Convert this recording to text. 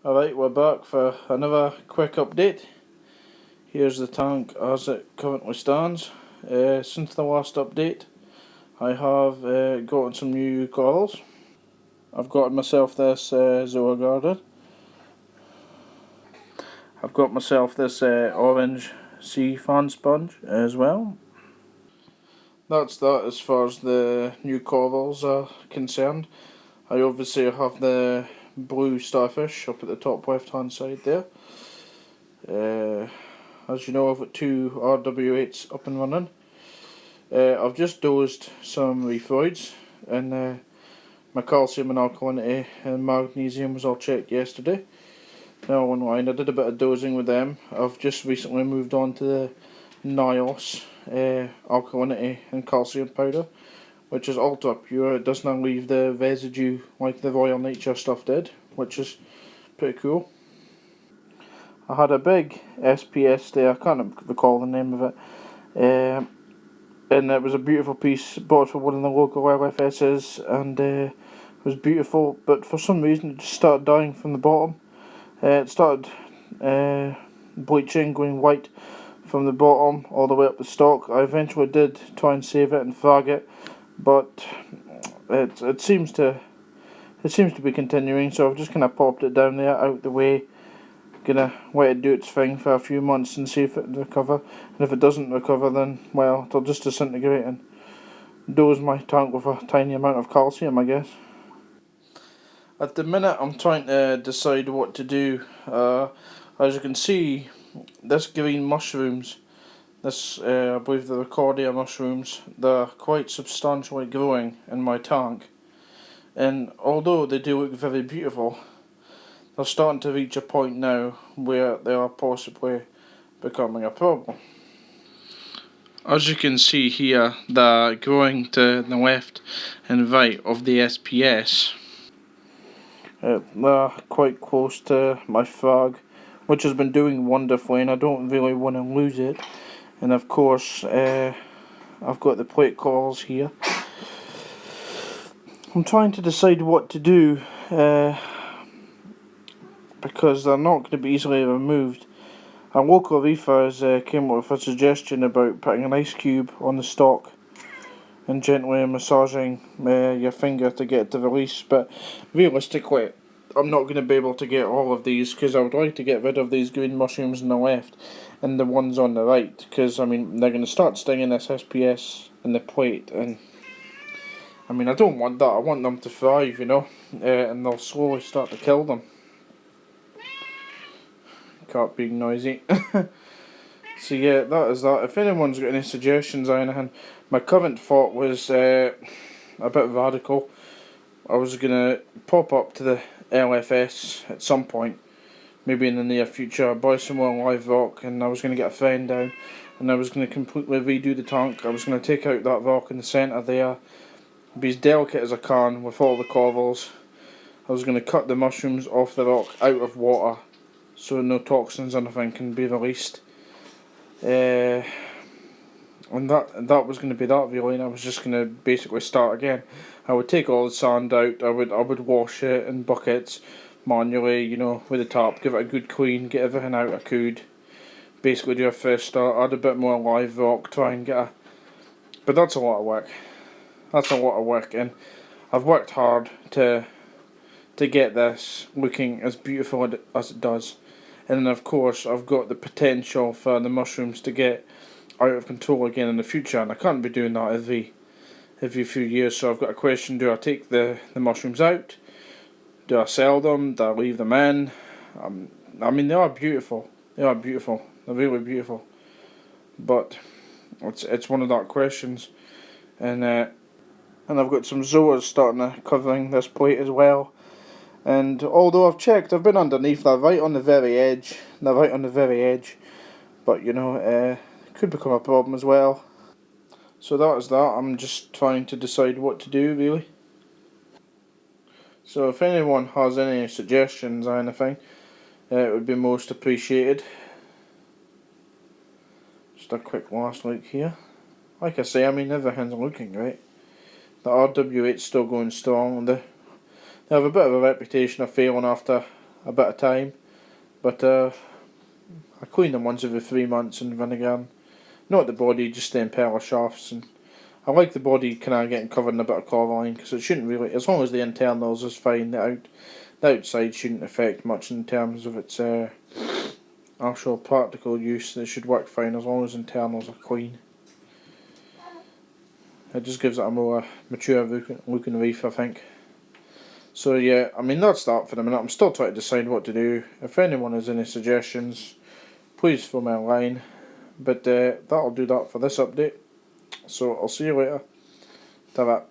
Alright, we're back for another quick update. Here's the tank as it currently stands. Since the last update, I have gotten some new corals. I've gotten myself this Zoa Garden. I've got myself this orange sea fan sponge as well. That's that as far as the new corals are concerned. I obviously have the blue starfish up at the top left hand side there. As you know, I've got two RW8s up and running. I've just dosed some reefroids, and my calcium and alkalinity and magnesium was all checked yesterday. Now online, I did a bit of dosing with them. I've just recently moved on to the NIOS alkalinity and calcium powder, which is ultra pure. It does not leave the residue like the Royal Nature stuff did, which is pretty cool. I had a big SPS there, I can't recall the name of it, and it was a beautiful piece, bought for one of the local LFSs, and it was beautiful, but for some reason it just started dying from the bottom. It started bleaching, going white from the bottom all the way up the stalk. I eventually did try and save it and frag it, but it seems to be continuing, so I've just kind of popped it down there out the way. Gonna let it do its thing for a few months and see if it recover, and if it doesn't recover, then well, it'll just disintegrate and dose my tank with a tiny amount of calcium, I guess. At the minute I'm trying to decide what to do. As you can see, this green mushrooms, this I believe the Recordia mushrooms, they're quite substantially growing in my tank, and although they do look very beautiful, they're starting to reach a point now where they are possibly becoming a problem. As you can see here, they're growing to the left and right of the SPS. They're quite close to my frag, which has been doing wonderfully, and I don't really want to lose it. And of course, I've got the plate corals here. I'm trying to decide what to do, because they're not going to be easily removed. A local reefer has came up with a suggestion about putting an ice cube on the stalk and gently massaging your finger to get it to release, but realistically I'm not going to be able to get all of these, because I would like to get rid of these green mushrooms on the left and the ones on the right, because I mean they're going to start stinging this SPS and the plate, and I mean I don't want that. I want them to thrive, you know, and they'll slowly start to kill them. Cat being noisy. So yeah, that is that. If anyone's got any suggestions or anything, my current thought was a bit radical. I was gonna pop up to the LFS at some point, maybe in the near future, buy some more live rock, and I was gonna get a friend down, and I was gonna completely redo the tank. I was gonna take out that rock in the centre there, be as delicate as I can with all the corals. I was gonna cut the mushrooms off the rock out of water, so no toxins or anything can be released. And that was going to be that really, and I was just going to basically start again. I would take all the sand out, I would wash it in buckets manually, you know, with the tap, give it a good clean, get everything out I could, basically do a fresh start, add a bit more live rock, try and get a... But that's a lot of work. That's a lot of work, and I've worked hard to get this looking as beautiful as it does. And then of course I've got the potential for the mushrooms to get out of control again in the future, and I can't be doing that every few years. So I've got a question: do I take the mushrooms out? Do I sell them? Do I leave them in? I mean, they are beautiful. They are beautiful. They're really beautiful. But it's one of that questions, and I've got some zoas starting to covering this plate as well. And although I've checked, I've been underneath, they're right on the very edge. They're right on the very edge. But you know, it could become a problem as well. So that is that. I'm just trying to decide what to do, really. So if anyone has any suggestions or anything, it would be most appreciated. Just a quick last look here. Like I say, I mean, everything's looking great. The RW8's still going strong. They have a bit of a reputation of failing after a bit of time, but I clean them once every 3 months in vinegar. Not the body, just the impeller shafts, and I like the body kind of getting covered in a bit of coralline, because it shouldn't really, as long as the internals is fine, the outside shouldn't affect much in terms of its actual practical use. It should work fine as long as internals are clean. It just gives it a more mature looking reef, I think. So yeah, I mean that's that for the minute. I'm still trying to decide what to do. If anyone has any suggestions, please throw me a line. But that'll do that for this update. So I'll see you later. Ta-ra.